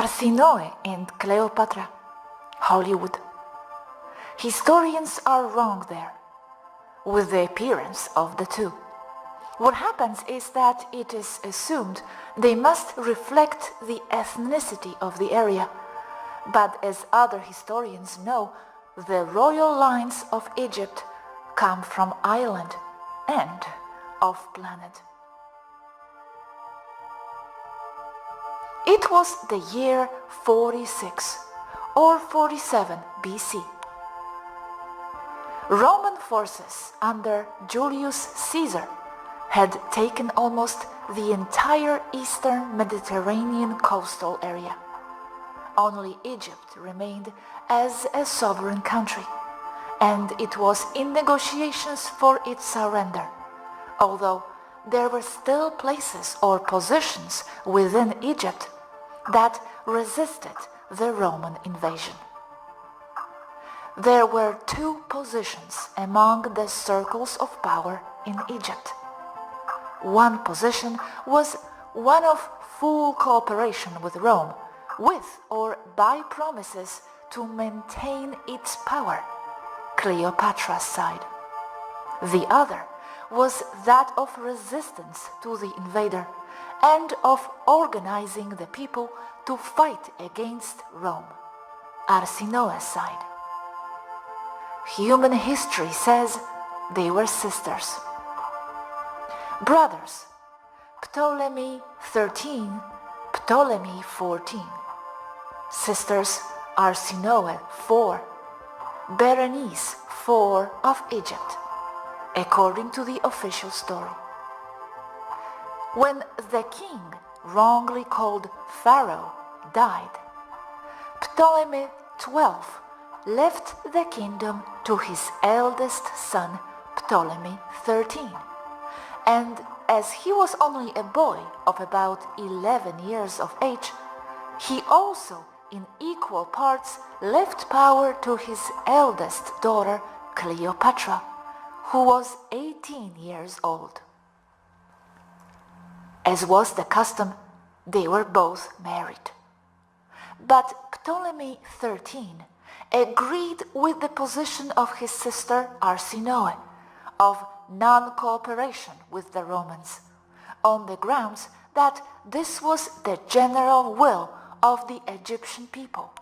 Arsinoe and Cleopatra, Hollywood. Historians are wrong there with the appearance of the two. What happens is that it is assumed they must reflect the ethnicity of the area, but as other historians know, the royal lines of Egypt come from island and off-planet. It was the year 46 or 47 BC. Roman forces under Iulius Cezar had taken almost the entire eastern Mediterranean coastal area. Only Egypt remained as a sovereign country, and it was in negotiations for its surrender, although there were still places or positions within Egypt that resisted the Roman invasion. There were two positions among the circles of power in Egypt. One position was one of full cooperation with Rome, with or by promises to maintain its power, Cleopatra's side. The other was that of resistance to the invader and of organizing the people to fight against Rome, Arsinoe's side. Human history says they were sisters. Brothers, Ptolemeu XIII, Ptolemeu XIV. Sisters, Arsínoe IV, Berenice IV of Egypt, according to the official story. When the king, wrongly called Pharaoh, died, Ptolemeu XII left the kingdom to his eldest son, Ptolemeu XIII, and as he was only a boy of about 11 years of age, he also in equal parts left power to his eldest daughter, Cleopatra, who was 18 years old. As was the custom, they were both married. But Ptolemeu XIII agreed with the position of his sister Arsinoe of non-cooperation with the Romans, on the grounds that this was the general will of the Egyptian people.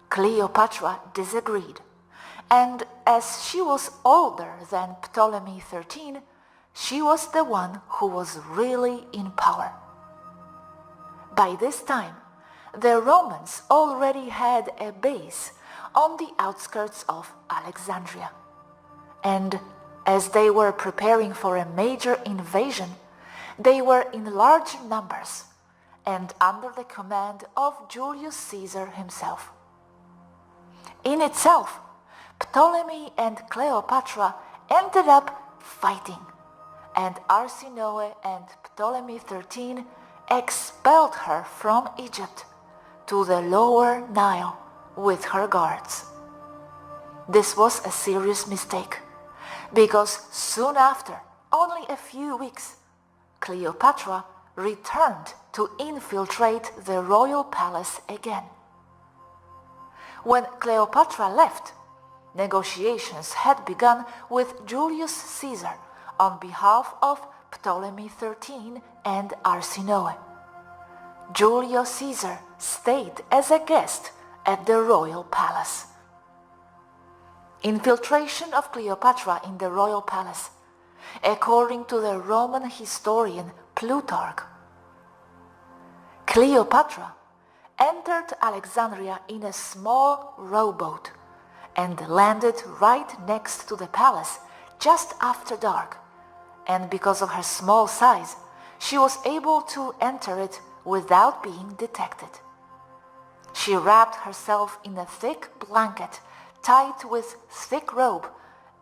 Cleopatra disagreed, and as she was older than Ptolemeu XIII, she was the one who was really in power. By this time, the Romans already had a base on the outskirts of Alexandria, and as they were preparing for a major invasion, they were in large numbers and under the command of Julius Caesar himself. In itself, Ptolemy and Cleopatra ended up fighting, and Arsinoe and Ptolemeu XIII expelled her from Egypt to the lower Nile with her guards. This was a serious mistake, because soon after, only a few weeks, Cleopatra returned to infiltrate the royal palace again. When Cleopatra left, negotiations had begun with Julius Caesar on behalf of Ptolemeu XIII and Arsinoe. Julius Caesar stayed as a guest at the royal palace. Infiltration of Cleopatra in the royal palace, according to the Roman historian Plutarch. Cleopatra entered Alexandria in a small rowboat and landed right next to the palace just after dark, and because of her small size, she was able to enter it without being detected. She wrapped herself in a thick blanket tied with thick rope,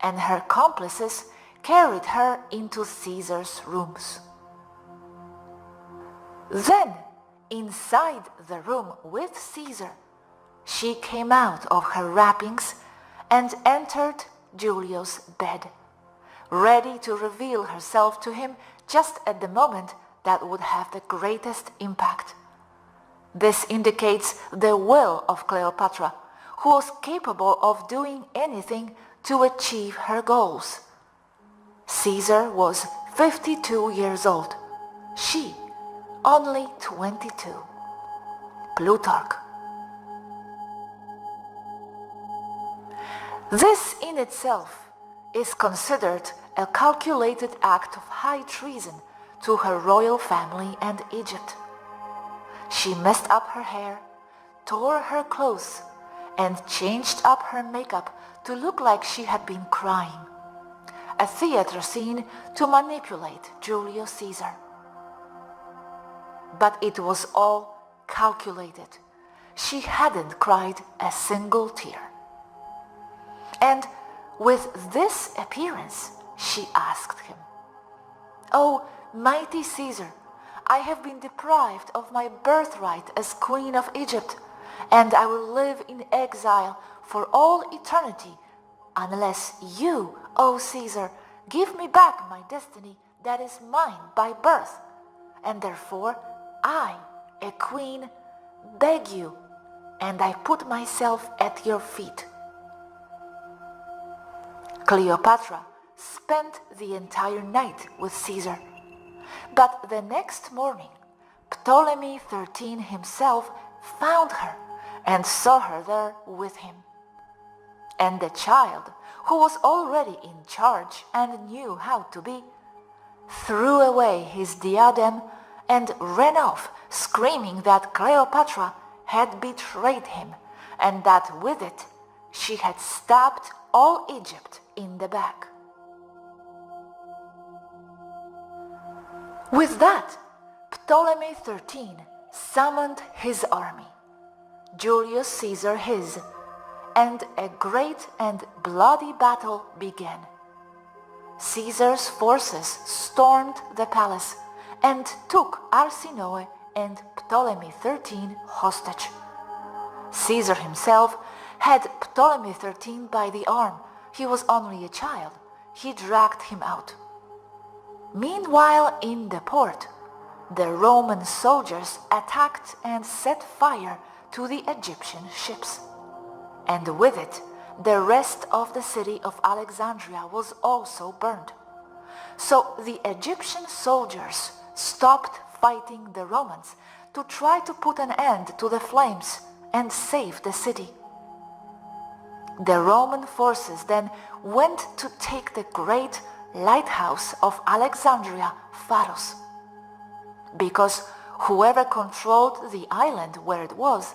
and her accomplices carried her into Caesar's rooms. Then, inside the room with Caesar, she came out of her wrappings and entered Julius' bed, ready to reveal herself to him just at the moment that would have the greatest impact. This indicates the will of Cleopatra, who was capable of doing anything to achieve her goals. Caesar was 52 years old, she only 22. Plutarch. This in itself is considered a calculated act of high treason to her royal family and Egypt. She messed up her hair, tore her clothes, and changed up her makeup to look like she had been crying. A theater scene to manipulate Julius Caesar. But it was all calculated. She hadn't cried a single tear. And with this appearance, she asked him, "Oh, mighty Caesar, I have been deprived of my birthright as Queen of Egypt, and I will live in exile for all eternity unless you, O Caesar, give me back my destiny that is mine by birth, and therefore I, a queen, beg you, and I put myself at your feet." Cleopatra spent the entire night with Caesar, but the next morning Ptolemy XIII himself found her and saw her there with him. And the child, who was already in charge and knew how to be, threw away his diadem and ran off, screaming that Cleopatra had betrayed him and that with it she had stabbed all Egypt in the back. With that, Ptolemy XIII summoned his army, Julius Caesar his, and a great and bloody battle began. Caesar's forces stormed the palace and took Arsinoe and Ptolemy XIII hostage. Caesar himself had Ptolemy XIII by the arm. He was only a child. He dragged him out. Meanwhile, in the port, the Roman soldiers attacked and set fire to the Egyptian ships. And with it, the rest of the city of Alexandria was also burned. So the Egyptian soldiers stopped fighting the Romans to try to put an end to the flames and save the city. The Roman forces then went to take the great lighthouse of Alexandria, Pharos, because whoever controlled the island where it was,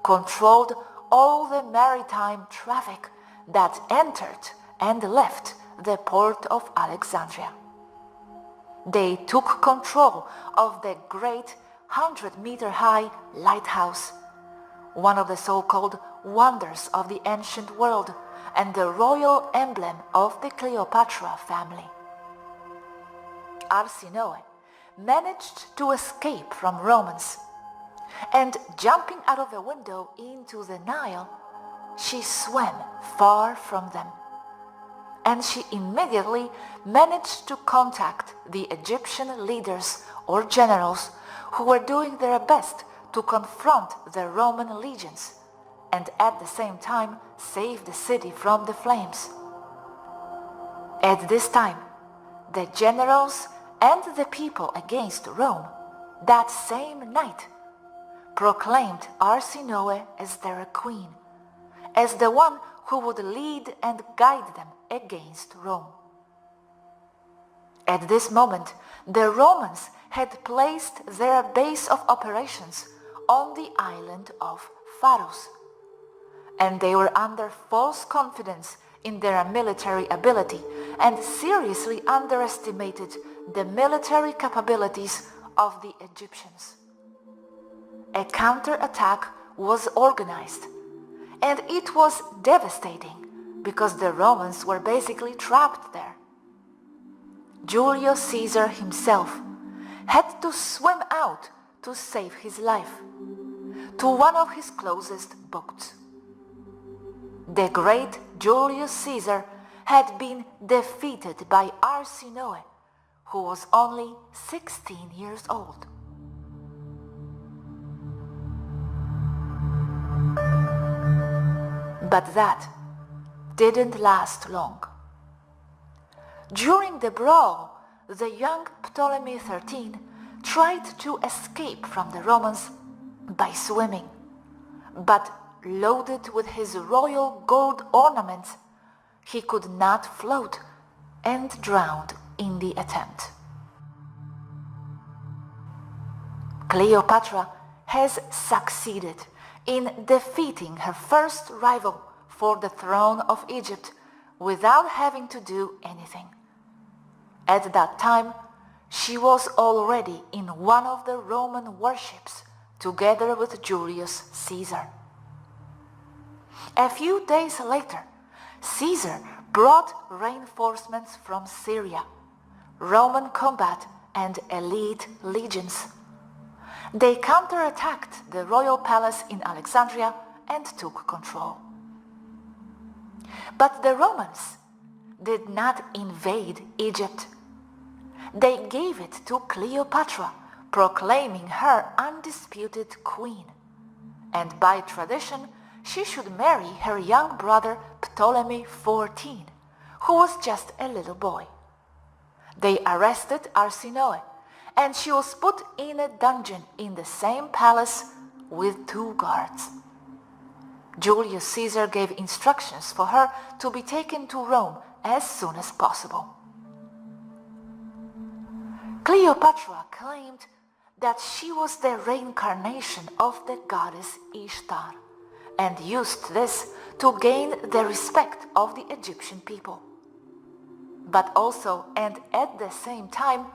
controlled all the maritime traffic that entered and left the port of Alexandria. They took control of the great 100-meter-high lighthouse, one of the so-called wonders of the ancient world and the royal emblem of the Cleopatra family. Arsinoe managed to escape from Romans, and jumping out of a window into the Nile, she swam far from them. And she immediately managed to contact the Egyptian leaders or generals who were doing their best to confront the Roman legions and at the same time save the city from the flames. At this time, the generals and the people against Rome, that same night, proclaimed Arsinoe as their queen, as the one who would lead and guide them against Rome. At this moment, the Romans had placed their base of operations on the island of Pharos, and they were under false confidence in their military ability and seriously underestimated the military capabilities of the Egyptians. A counterattack was organized, and it was devastating because the Romans were basically trapped there. Julius Caesar himself had to swim out to save his life to one of his closest boats. The great Julius Caesar had been defeated by Arsinoe, who was only 16 years old. But that didn't last long. During the brawl, the young Ptolemy XIII tried to escape from the Romans by swimming, but loaded with his royal gold ornaments, he could not float and drowned in the attempt. Cleopatra has succeeded in defeating her first rival for the throne of Egypt without having to do anything. At that time, she was already in one of the Roman warships together with Iulius Cezar. A few days later, Caesar brought reinforcements from Syria, Roman combat and elite legions. They counterattacked the royal palace in Alexandria and took control. But the Romans did not invade Egypt. They gave it to Cleopatra, proclaiming her undisputed queen, and by tradition she should marry her young brother Ptolemeu XIV, who was just a little boy. They arrested Arsinoe, and she was put in a dungeon in the same palace with 2 guards. Julius Caesar gave instructions for her to be taken to Rome as soon as possible. Cleopatra claimed that she was the reincarnation of the goddess Ishtar, and used this to gain the respect of the Egyptian people. But also, and at the same time,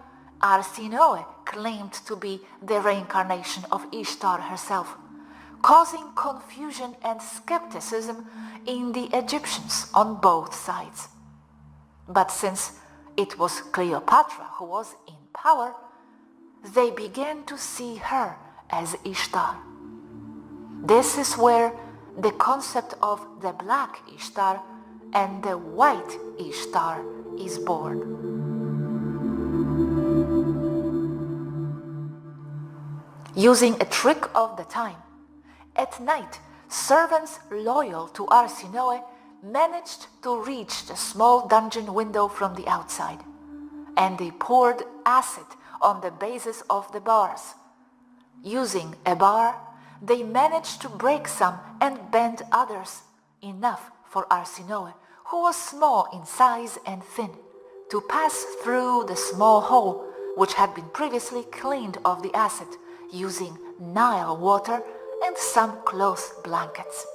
Arsinoe claimed to be the reincarnation of Ishtar herself, causing confusion and skepticism in the Egyptians on both sides. But since it was Cleopatra who was in power, they began to see her as Ishtar. This is where the concept of the black Ishtar and the white Ishtar is born. Using a trick of the time, at night, servants loyal to Arsinoe managed to reach the small dungeon window from the outside, and they poured acid on the bases of the bars. Using a bar, they managed to break some and bend others, enough for Arsinoe, who was small in size and thin, to pass through the small hole which had been previously cleaned of the acid, using Nile water and some cloth blankets.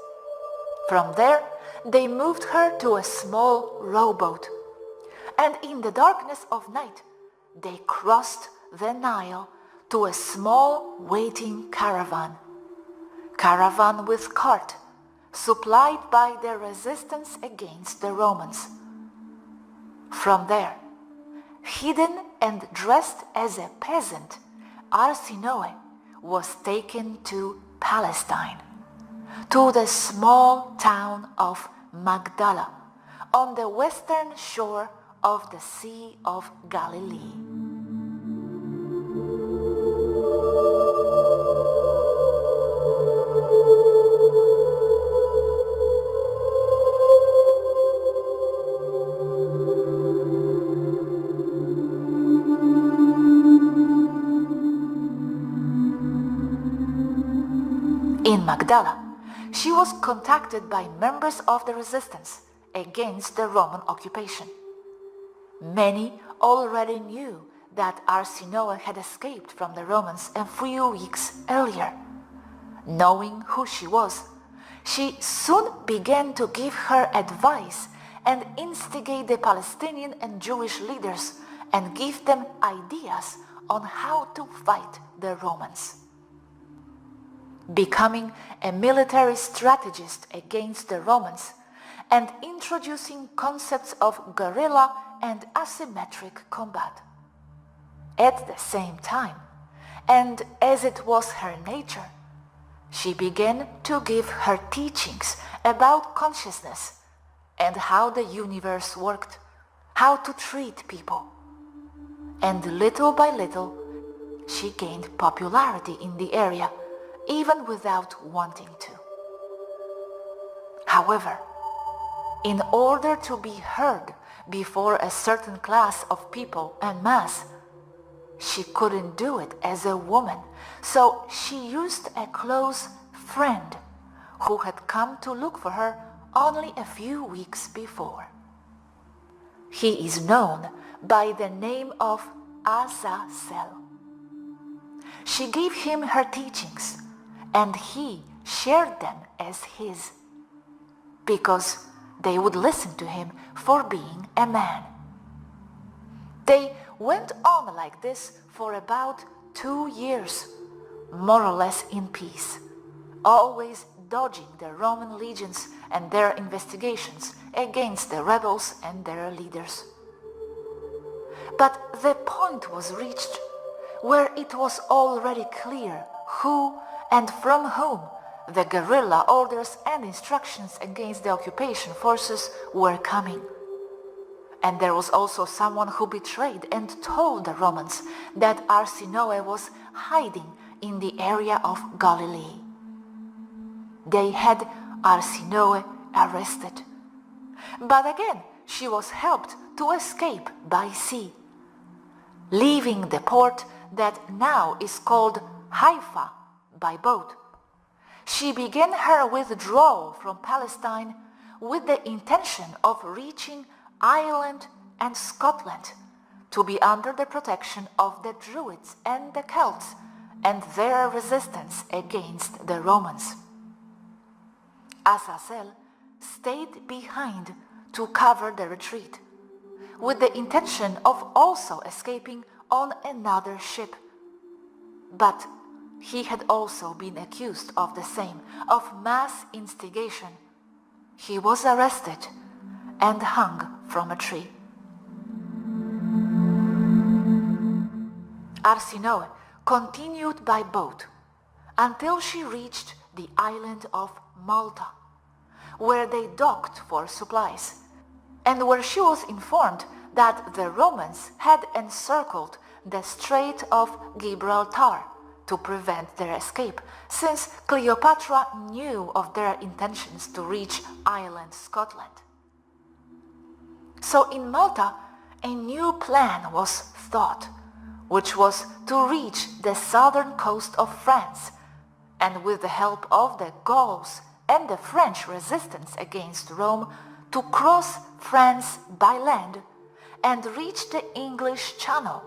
From there, they moved her to a small rowboat, and in the darkness of night, they crossed the Nile to a small waiting caravan with cart, supplied by the resistance against the Romans. From there, hidden and dressed as a peasant, Arsinoe was taken to Palestine, to the small town of Magdala, on the western shore of the Sea of Galilee. In Magdala, she was contacted by members of the resistance against the Roman occupation. Many already knew that Arsinoe had escaped from the Romans a few weeks earlier. Knowing who she was, she soon began to give her advice and instigate the Palestinian and Jewish leaders and give them ideas on how to fight the Romans. Becoming a military strategist against the Romans and introducing concepts of guerrilla and asymmetric combat. At the same time, and as it was her nature, she began to give her teachings about consciousness and how the universe worked, how to treat people. And little by little, she gained popularity in the area, even without wanting to. However, in order to be heard before a certain class of people en masse, she couldn't do it as a woman, so she used a close friend who had come to look for her only a few weeks before. He is known by the name of Azazel. She gave him her teachings, and he shared them as his, because they would listen to him for being a man. They went on like this for about 2 years, more or less in peace, always dodging the Roman legions and their investigations against the rebels and their leaders. But the point was reached where it was already clear who and from whom the guerrilla orders and instructions against the occupation forces were coming. And there was also someone who betrayed and told the Romans that Arsinoe was hiding in the area of Galilee. They had Arsinoe arrested. But again, she was helped to escape by sea. Leaving the port that now is called Haifa by boat, she began her withdrawal from Palestine with the intention of reaching Ireland and Scotland to be under the protection of the Druids and the Celts and their resistance against the Romans. Azazel stayed behind to cover the retreat, with the intention of also escaping on another ship. But he had also been accused of the same, of mass instigation. He was arrested and hung from a tree. Arsinoe continued by boat until she reached the island of Malta, where they docked for supplies, and where she was informed that the Romans had encircled the Strait of Gibraltar to prevent their escape, since Cleopatra knew of their intentions to reach Ireland, Scotland. So in Malta, a new plan was thought, which was to reach the southern coast of France, and with the help of the Gauls and the French resistance against Rome, to cross France by land and reach the English Channel,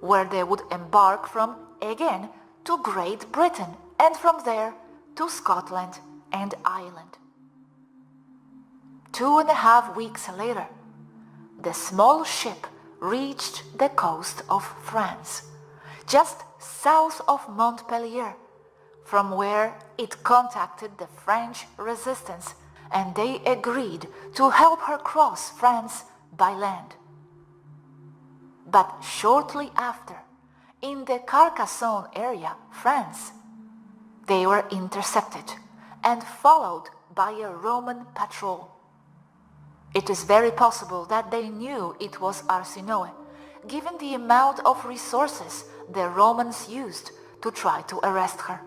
where they would embark from again to Great Britain, and from there to Scotland and Ireland. 2.5 weeks later, the small ship reached the coast of France, just south of Montpellier, from where it contacted the French resistance, and they agreed to help her cross France by land. But shortly after, in the Carcassonne area, France, they were intercepted and followed by a Roman patrol. It is very possible that they knew it was Arsinoe, given the amount of resources the Romans used to try to arrest her.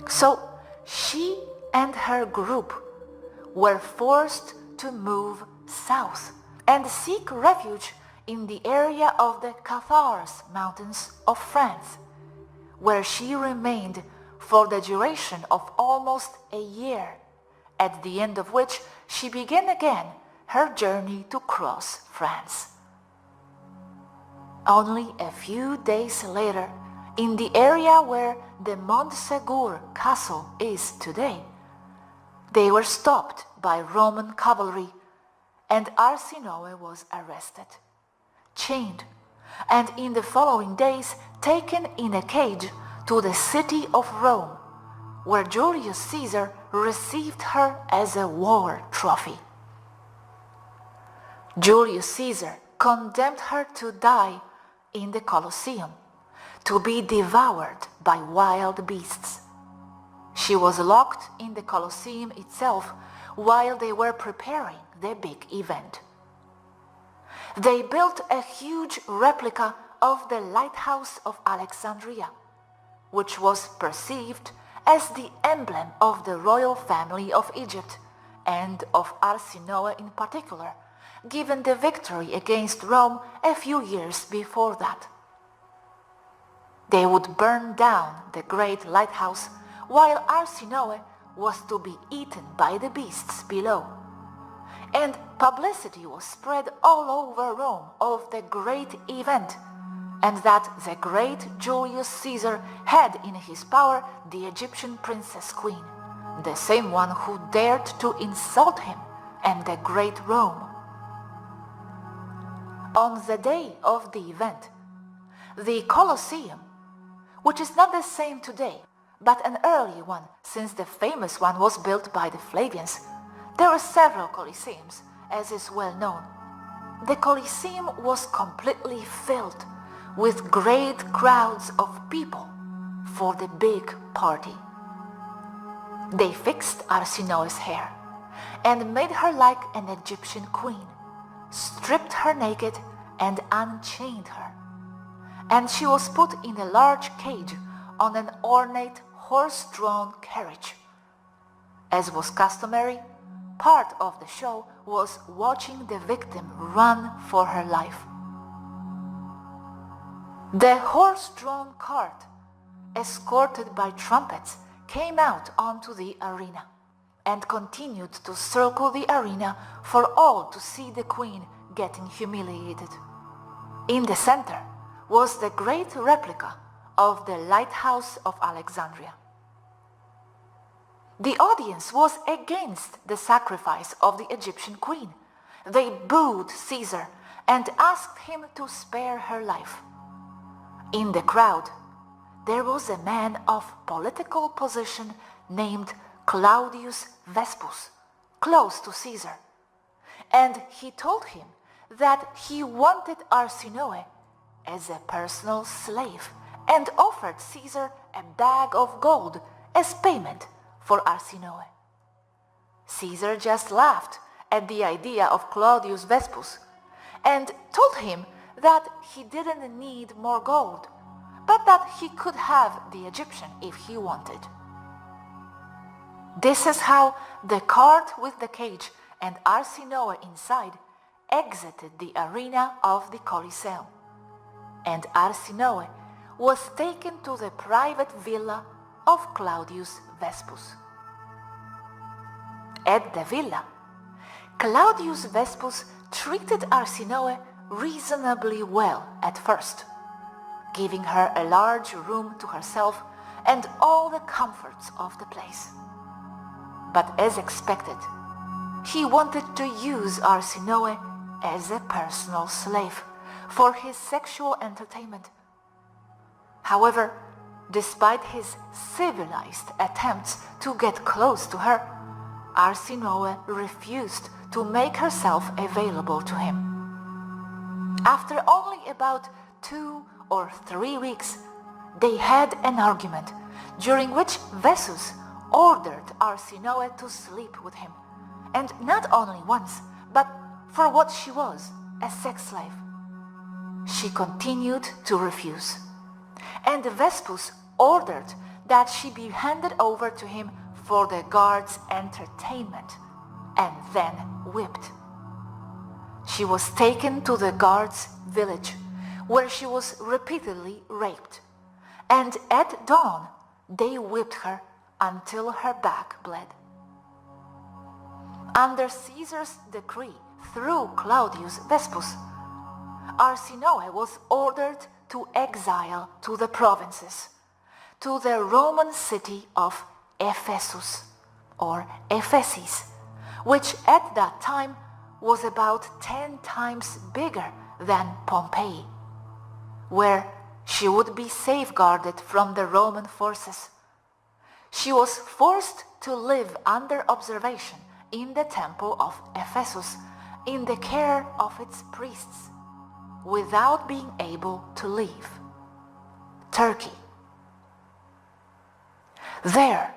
So she and her group were forced to move south and seek refuge in the area of the Cathars Mountains of France, where she remained for the duration of almost a year, at the end of which she began again her journey to cross France. Only a few days later, in the area where the Montsegur castle is today, they were stopped by Roman cavalry, and Arsinoe was arrested, chained, and in the following days taken in a cage to the city of Rome, where Julius Caesar received her as a war trophy. Julius Caesar condemned her to die in the Colosseum, to be devoured by wild beasts. She was locked in the Colosseum itself while they were preparing the big event. They built a huge replica of the lighthouse of Alexandria, which was perceived as the emblem of the royal family of Egypt and of Arsinoe in particular, given the victory against Rome a few years before that. They would burn down the great lighthouse, while Arsinoe was to be eaten by the beasts below. And publicity was spread all over Rome of the great event, and that the great Iulius Cezar had in his power the Egyptian princess queen, the same one who dared to insult him and the great Rome. On the day of the event, the Colosseum, which is not the same today, but an early one, since the famous one was built by the Flavians. There were several Colosseums, as is well known. The Colosseum was completely filled with great crowds of people for the big party. They fixed Arsinoe's hair and made her like an Egyptian queen, stripped her naked and unchained her. And she was put in a large cage on an ornate horse-drawn carriage. As was customary, part of the show was watching the victim run for her life. The horse-drawn cart, escorted by trumpets, came out onto the arena and continued to circle the arena for all to see the queen getting humiliated. In the center was the great replica of the lighthouse of Alexandria. The audience was against the sacrifice of the Egyptian queen. They booed Caesar and asked him to spare her life. In the crowd, there was a man of political position named Claudius Vespus, close to Caesar, and he told him that he wanted Arsinoe as a personal slave and offered Caesar a bag of gold as payment for Arsinoe. Caesar just laughed at the idea of Claudius Vespus and told him that he didn't need more gold, but that he could have the Egyptian if he wanted. This is how the cart with the cage and Arsinoe inside exited the arena of the Colosseum, and Arsinoe was taken to the private villa of Claudius Vespus. At the villa, Claudius Vespus treated Arsinoe reasonably well at first, giving her a large room to herself and all the comforts of the place. But as expected, he wanted to use Arsinoe as a personal slave for his sexual entertainment. However, despite his civilized attempts to get close to her, Arsinoe refused to make herself available to him. After only about 2 or 3 weeks, they had an argument during which Vespus ordered Arsinoe to sleep with him, and not only once, but for what she was, a sex slave. She continued to refuse, and Vespus ordered that she be handed over to him for the guards' entertainment, and then whipped. She was taken to the guards' village, where she was repeatedly raped, and at dawn they whipped her until her back bled. Under Caesar's decree through Claudius Vespus, Arsinoe was ordered to exile to the provinces, to the Roman city of Ephesus, or Ephesus, which at that time was about 10 times bigger than Pompeii, where she would be safeguarded from the Roman forces. She was forced to live under observation in the temple of Ephesus in the care of its priests, without being able to leave. Turkey. There,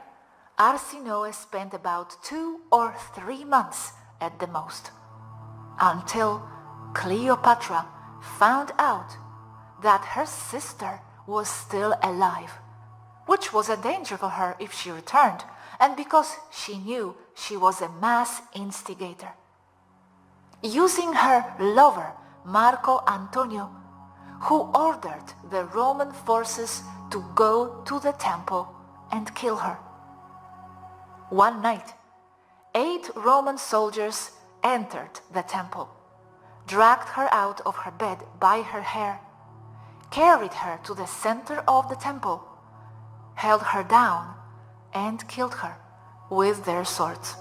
Arsinoe spent about 2 or 3 months at the most, until Cleopatra found out that her sister was still alive, which was a danger for her if she returned, and because she knew she was a mass instigator. Using her lover, Marco Antonio, who ordered the Roman forces to go to the temple and kill her. One night, 8 Roman soldiers entered the temple, dragged her out of her bed by her hair, carried her to the center of the temple, held her down, and killed her with their swords.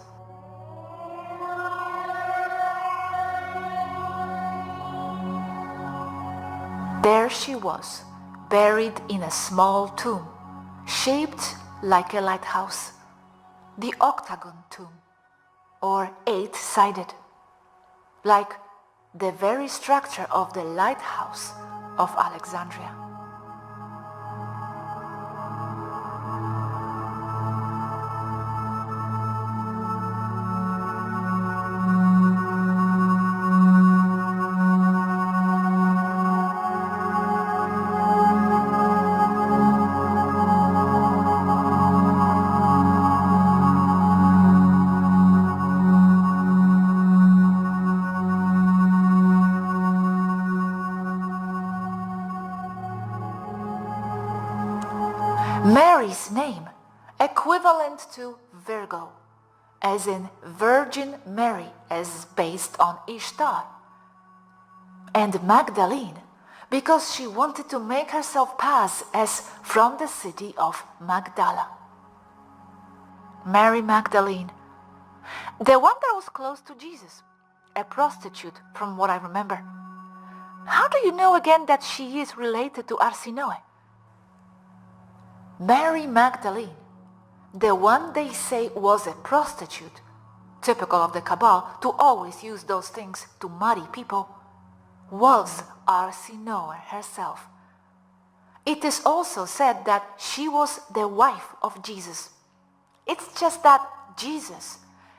There she was, buried in a small tomb, shaped like a lighthouse, the octagon tomb, or 8-sided, like the very structure of the lighthouse of Alexandria. Mary's name, equivalent to Virgo, as in Virgin Mary, as based on Ishtar, and Magdalene, because she wanted to make herself pass as from the city of Magdala. Mary Magdalene, the one that was close to Jesus, a prostitute from what I remember. How do you know again that she is related to Arsinoe? Mary Magdalene, the one they say was a prostitute, typical of the Cabal to always use those things to muddy people, was Arsinoe herself. It is also said that she was the wife of Jesus. It's just that Jesus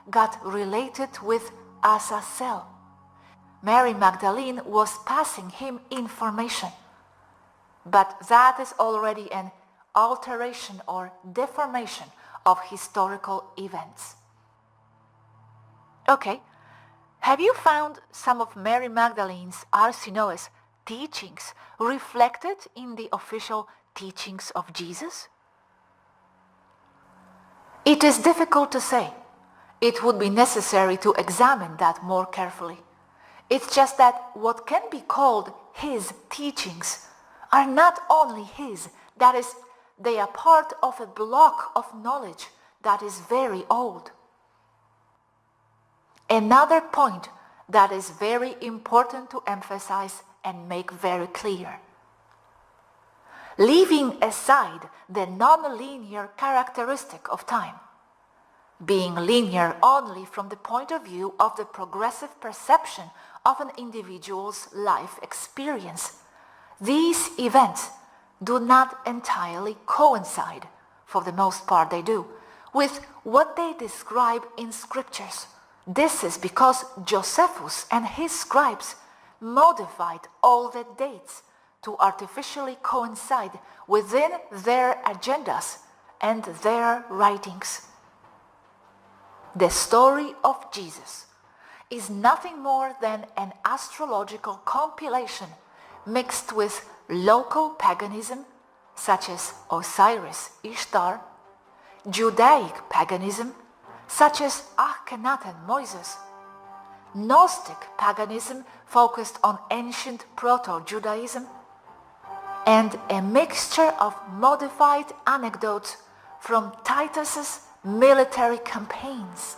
got related with Azazel. Mary Magdalene was passing him information. But that is already an alteration or deformation of historical events. Okay, have you found some of Mary Magdalene's Arsinoe's teachings reflected in the official teachings of Jesus? It is difficult to say. It would be necessary to examine that more carefully. It's just that what can be called his teachings are not only his, that is, they are part of a block of knowledge that is very old. Another point that is very important to emphasize and make very clear. Leaving aside the non-linear characteristic of time, being linear only from the point of view of the progressive perception of an individual's life experience, these events do not entirely coincide, for the most part they do, with what they describe in scriptures. This is because Josephus and his scribes modified all the dates to artificially coincide within their agendas and their writings. The story of Jesus is nothing more than an astrological compilation mixed with local paganism, such as Osiris, Ishtar, Judaic paganism, such as Akhenaten, Moses, Gnostic paganism focused on ancient Proto-Judaism, and a mixture of modified anecdotes from Titus's military campaigns.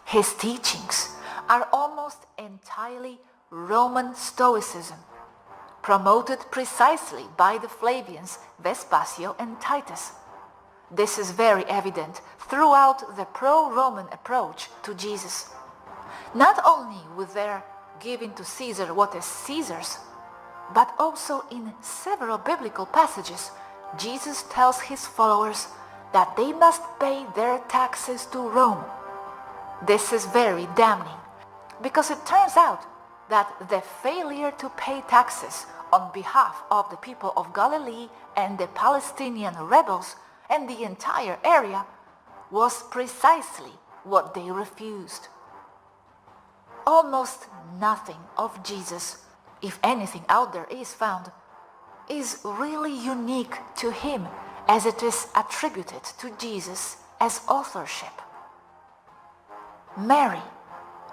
His teachings are almost entirely Roman Stoicism, promoted precisely by the Flavians, Vespasio and Titus. This is very evident throughout the pro-Roman approach to Jesus, not only with their giving to Caesar what is Caesar's, but also in several biblical passages, Jesus tells his followers that they must pay their taxes to Rome. This is very damning, because it turns out that the failure to pay taxes on behalf of the people of Galilee and the Palestinian rebels and the entire area was precisely what they refused. Almost nothing of Jesus, if anything out there is found, is really unique to him as it is attributed to Jesus as authorship. Mary,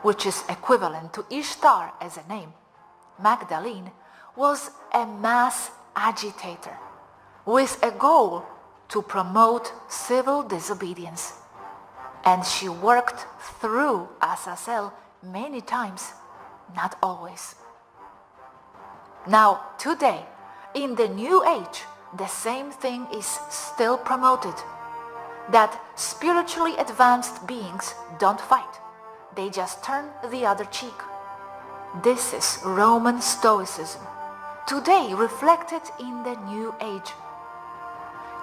which is equivalent to Ishtar as a name, Magdalene, was a mass agitator with a goal to promote civil disobedience. And she worked through Azazel many times, not always. Now, today, in the New Age, the same thing is still promoted, that spiritually advanced beings don't fight. They just turn the other cheek. This is Roman Stoicism, today reflected in the New Age.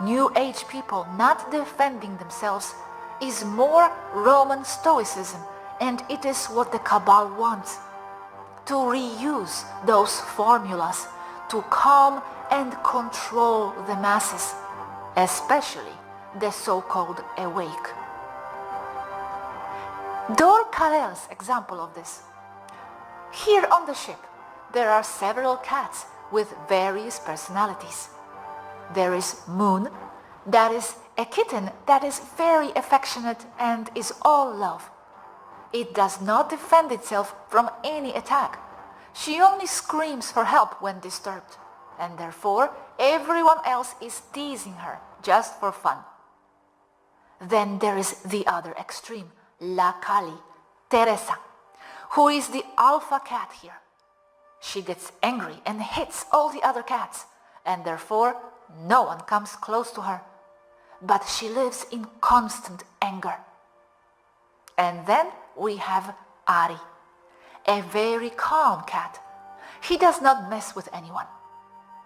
New Age people not defending themselves is more Roman Stoicism, and it is what the Cabal wants. To reuse those formulas to calm and control the masses, especially the so-called awake. Dar Ptolemeu's example of this. Here on the ship, there are several cats with various personalities. There is Moon, that is a kitten that is very affectionate and is all love. It does not defend itself from any attack. She only screams for help when disturbed, and therefore everyone else is teasing her just for fun. Then there is the other extreme, La Kali, Teresa, who is the alpha cat here. She gets angry and hits all the other cats, and therefore no one comes close to her. But she lives in constant anger. And then we have Ari, a very calm cat. He does not mess with anyone.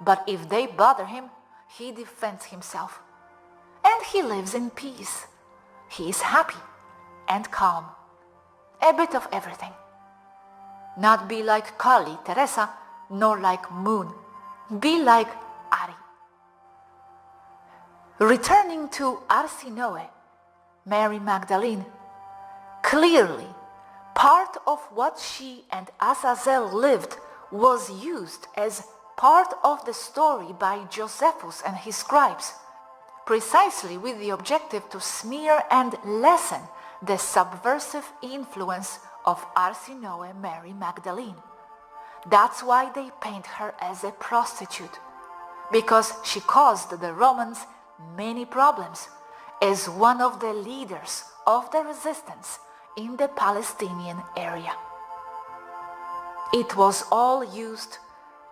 But if they bother him, he defends himself. And he lives in peace. He is happy and calm. A bit of everything. Not be like Kali, Teresa, nor like Moon. Be like Ari. Returning to Arsinoe, Mary Magdalene, clearly part of what she and Azazel lived was used as part of the story by Josephus and his scribes, precisely with the objective to smear and lessen the subversive influence of Arsinoe Mary Magdalene. That's why they paint her as a prostitute, because she caused the Romans many problems as one of the leaders of the resistance in the Palestinian area. It was all used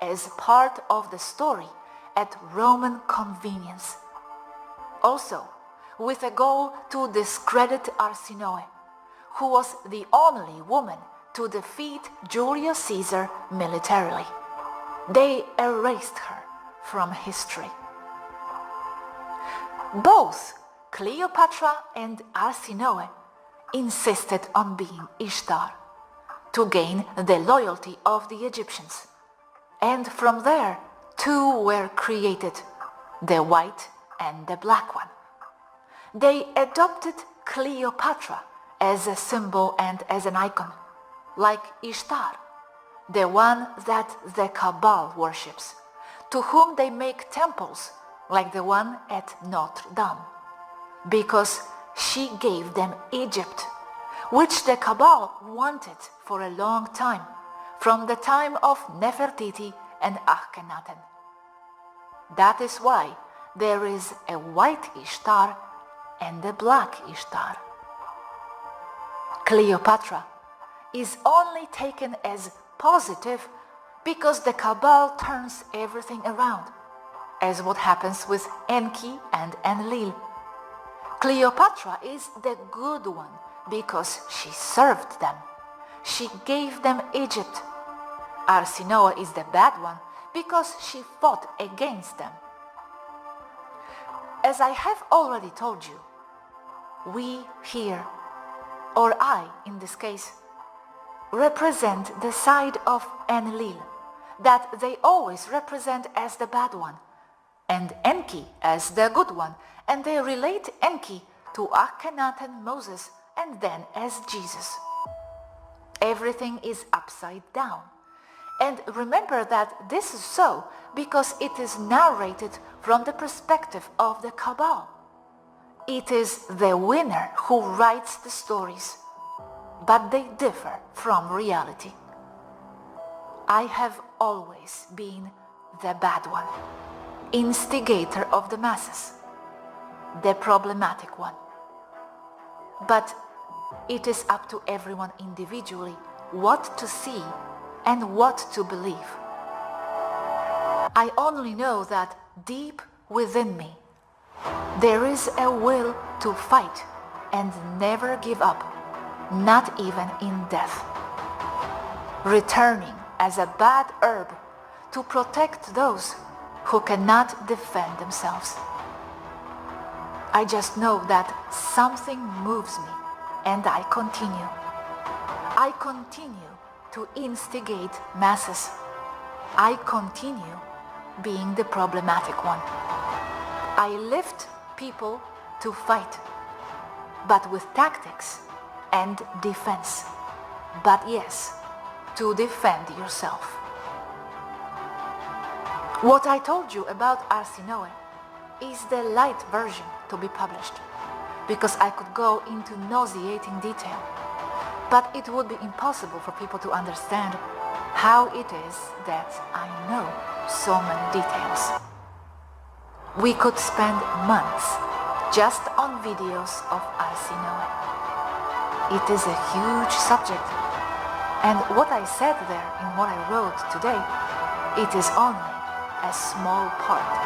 as part of the story at Roman convenience. Also, with a goal to discredit Arsinoe, who was the only woman to defeat Julius Caesar militarily. They erased her from history. Both Cleopatra and Arsinoe insisted on being Ishtar to gain the loyalty of the Egyptians. And from there, two were created, the white and the black one. They adopted Cleopatra as a symbol and as an icon, like Ishtar, the one that the Cabal worships, to whom they make temples like the one at Notre Dame, because she gave them Egypt, which the Cabal wanted for a long time, from the time of Nefertiti and Akhenaten. That is why there is a white Ishtar and a black Ishtar. Cleopatra is only taken as positive because the Cabal turns everything around, as what happens with Enki and Enlil. Cleopatra is the good one because she served them. She gave them Egypt. Arsinoe is the bad one because she fought against them. As I have already told you, we here, or I in this case, represent the side of Enlil, that they always represent as the bad one, and Enki as the good one, and they relate Enki to Akhenaten Moses and then as Jesus. Everything is upside down. And remember that this is so because it is narrated from the perspective of the Cabal. It is the winner who writes the stories, but they differ from reality. I have always been the bad one, instigator of the masses, the problematic one. But it is up to everyone individually what to see and what to believe. I only know that deep within me there is a will to fight and never give up, not even in death. Returning as a bad herb to protect those who cannot defend themselves. I just know that something moves me and I continue. I continue to instigate masses. I continue being the problematic one. I lift people to fight, but with tactics and defense. But yes, to defend yourself. What I told you about ARSINOE is the light version to be published, because I could go into nauseating detail, but it would be impossible for people to understand how it is that I know so many details. We could spend months just on videos of ARSINOE. It is a huge subject, and what I said there in what I wrote today, it is only a small part